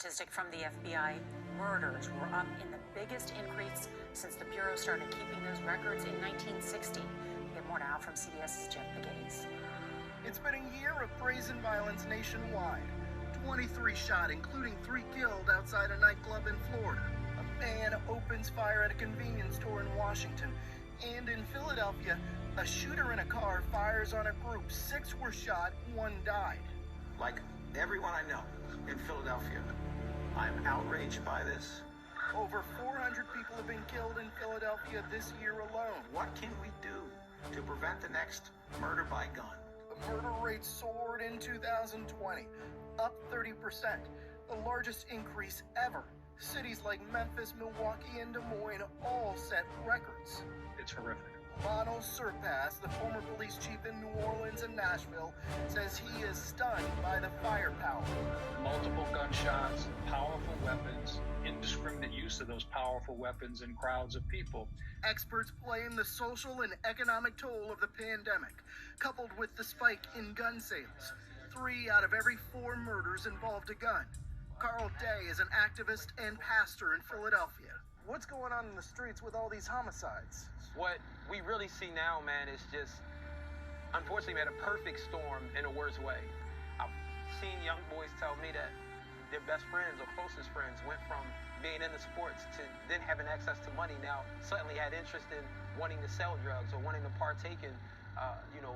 statistic from the FBI. Murders were up in the biggest increase since the Bureau started keeping those records in 1960. We get more now from CBS's Jeff Pegues. It's been a year of brazen violence nationwide. 23 shot, including 3 killed outside a nightclub in Florida. A man opens fire at a convenience store in Washington. And in Philadelphia, a shooter in a car fires on a group. 6 were shot, 1 died. Like everyone I know in Philadelphia, I'm outraged by this. Over 400 people have been killed in Philadelphia this year alone. What can we do to prevent the next murder by gun? The murder rate soared in 2020, up 30%, the largest increase ever. Cities like Memphis, Milwaukee, and Des Moines all set records. It's horrific. Lionel Surpass, the former police chief in New Orleans and Nashville, says he is stunned by the firepower. Multiple gunshots, powerful weapons, indiscriminate use of those powerful weapons in crowds of people. Experts blame the social and economic toll of the pandemic, coupled with the spike in gun sales. 3 out of every 4 murders involved a gun. Carl Day is an activist and pastor in Philadelphia. What's going on in the streets with all these homicides? What we really see now, man, is just, unfortunately, man, a perfect storm in a worse way. I've seen young boys tell me that their best friends or closest friends went from being into sports to then having access to money, now suddenly had interest in wanting to sell drugs or wanting to partake in,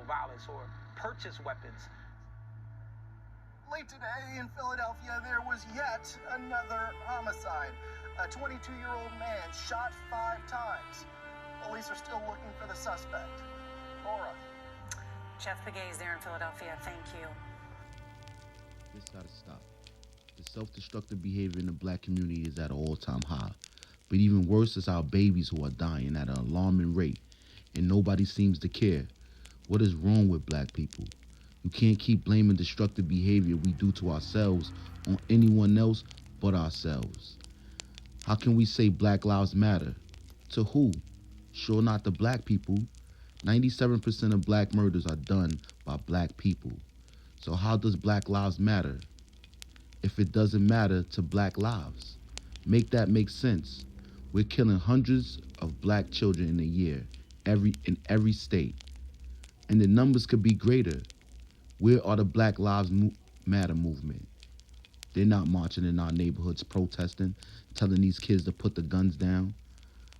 violence or purchase weapons. Late today in Philadelphia, there was yet another homicide. A 22-year-old man shot 5 times. Police are still looking for the suspect. Laura. Jeff Pegues there in Philadelphia. Thank you. This gotta stop. The self-destructive behavior in the black community is at an all-time high. But even worse is our babies who are dying at an alarming rate, and nobody seems to care. What is wrong with black people? You can't keep blaming destructive behavior we do to ourselves on anyone else but ourselves. How can we say Black Lives Matter? To who? Sure, not the black people. 97% of black murders are done by black people. So how does Black Lives matter if it doesn't matter to black lives? Make that make sense. We're killing hundreds of black children in a year, in every state. And the numbers could be greater. Where are the Black Lives Matter movement? They're not marching in our neighborhoods protesting, telling these kids to put the guns down.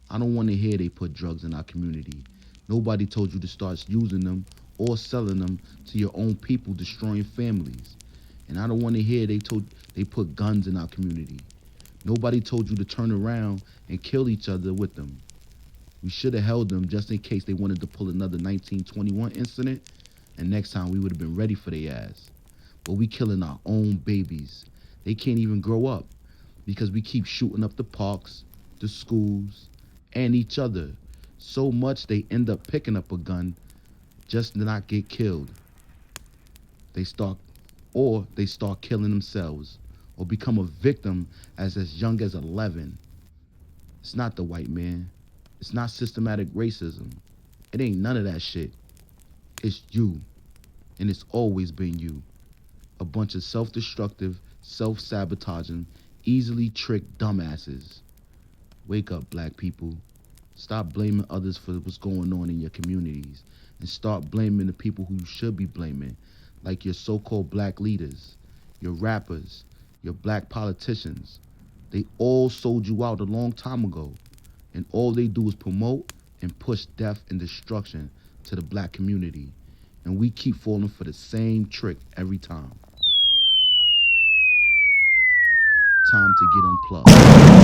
I don't want to hear they put drugs in our community. Nobody told you to start using them or selling them to your own people, destroying families. And I don't want to hear they put guns in our community. Nobody told you to turn around and kill each other with them. We should have held them just in case they wanted to pull another 1921 incident, and next time we would have been ready for their ass. But we killing our own babies. They can't even grow up because we keep shooting up the parks, the schools, and each other. So much they end up picking up a gun just to not get killed. They start killing themselves or become a victim as young as 11. It's not the white man. It's not systematic racism. It ain't none of that shit. It's you. And it's always been you. A bunch of self-destructive, self-sabotaging, easily tricked dumbasses. Wake up, black people. Stop blaming others for what's going on in your communities and start blaming the people who you should be blaming, like your so-called black leaders, your rappers, your black politicians. They all sold you out a long time ago, and all they do is promote and push death and destruction to the black community, and we keep falling for the same trick every time. Time to get unplugged.